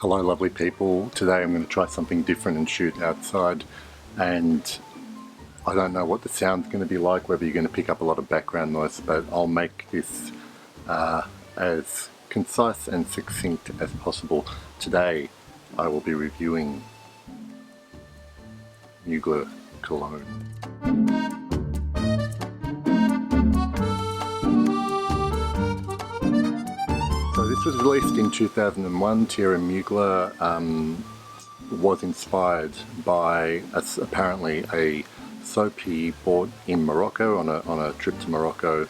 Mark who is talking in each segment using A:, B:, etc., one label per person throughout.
A: Hello lovely people, today I'm going to try something different and shoot outside, and I don't know what the sound's going to be like, whether you're going to pick up a lot of background noise, but I'll make this as concise and succinct as possible. Today I will be reviewing Mugler Cologne. So this was released in 2001. Thierry Mugler was inspired by apparently a soap he bought in Morocco on a trip to Morocco,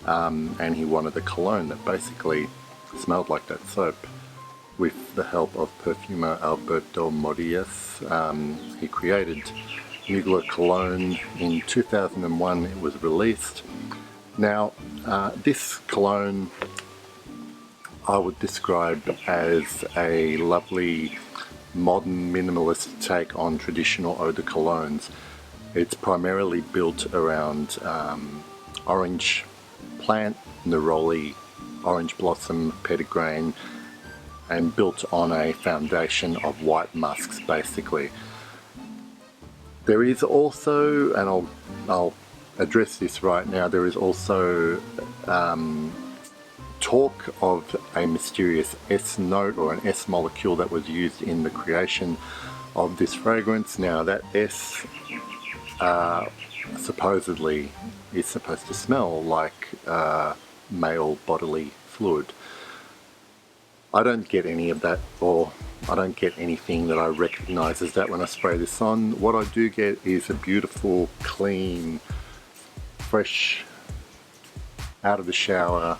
A: and he wanted a cologne that basically smelled like that soap. With the help of perfumer Alberto Morillas, he created Mugler Cologne. In 2001 it was released. Now this cologne I would describe as a lovely modern minimalist take on traditional eau de colognes. It's primarily built around orange plant, neroli, orange blossom, petitgrain, and built on a foundation of white musks basically. There is also, and I'll address this right now, there is also talk of a mysterious S note or an S molecule that was used in the creation of this fragrance. Now that S supposedly is supposed to smell like male bodily fluid. I don't get any of that, or I don't get anything that I recognize as that when I spray this on. What I do get is a beautiful, clean, fresh, out of the shower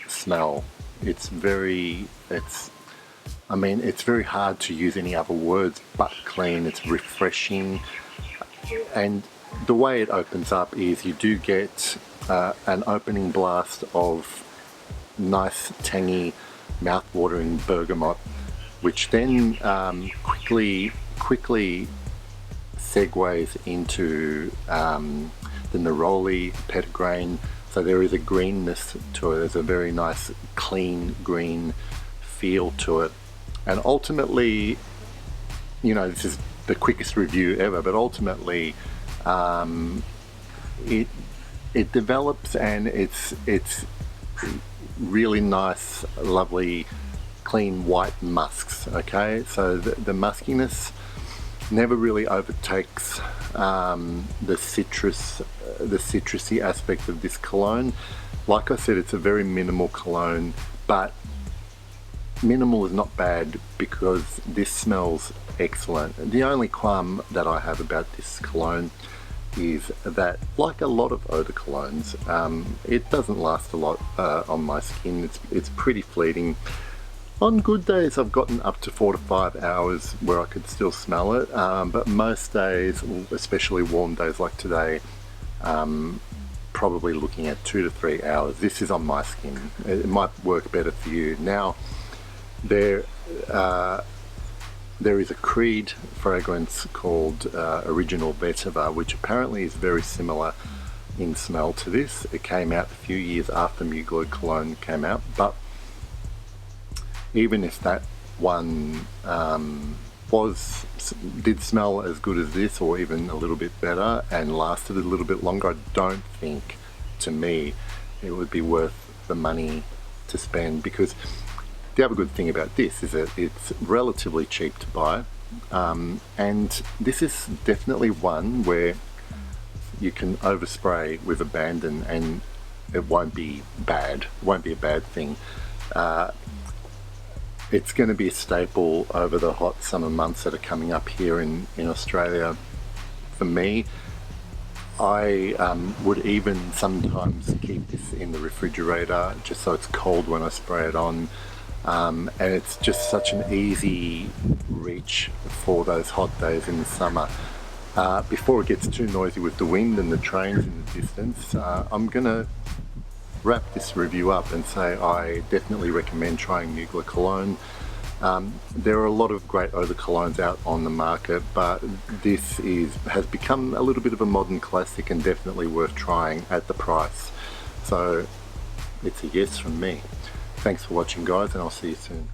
A: smell. It's very hard to use any other words but clean. It's refreshing, and the way it opens up is you do get an opening blast of nice tangy mouth-watering bergamot, which then quickly segues into the neroli, petitgrain. So there is a greenness to it. There's a very nice clean green feel to it, and ultimately, you know, this is the quickest review ever, but ultimately it develops, and it's really nice, lovely, clean white musks. Okay, so the muskiness never really overtakes the citrusy aspect of this cologne. Like I said, it's a very minimal cologne, but minimal is not bad because this smells excellent. The only qualm that I have about this cologne is that, like a lot of eau de colognes, it doesn't last a lot on my skin. It's pretty fleeting. On good days I've gotten up to 4 to 5 hours where I could still smell it, but most days, especially warm days like today, probably looking at 2 to 3 hours. This is on my skin. It might work better for you. Now there is a Creed fragrance called Original Vetiver, which apparently is very similar in smell to this. It came out a few years after Mugler Cologne came out, but even if that one did smell as good as this, or even a little bit better, and lasted a little bit longer, I don't think, to me, it would be worth the money to spend. Because the other good thing about this is that it's relatively cheap to buy, and this is definitely one where you can overspray with abandon and it won't be bad. It won't be a bad thing. It's going to be a staple over the hot summer months that are coming up here in Australia. For me, I would even sometimes keep this in the refrigerator just so it's cold when I spray it on, and it's just such an easy reach for those hot days in the summer. Before it gets too noisy with the wind and the trains in the distance, I'm going to wrap this review up and say I definitely recommend trying Mugler Cologne. There are a lot of great eau de colognes out on the market, but this has become a little bit of a modern classic and definitely worth trying at the price. So it's a yes from me. Thanks for watching guys, and I'll see you soon.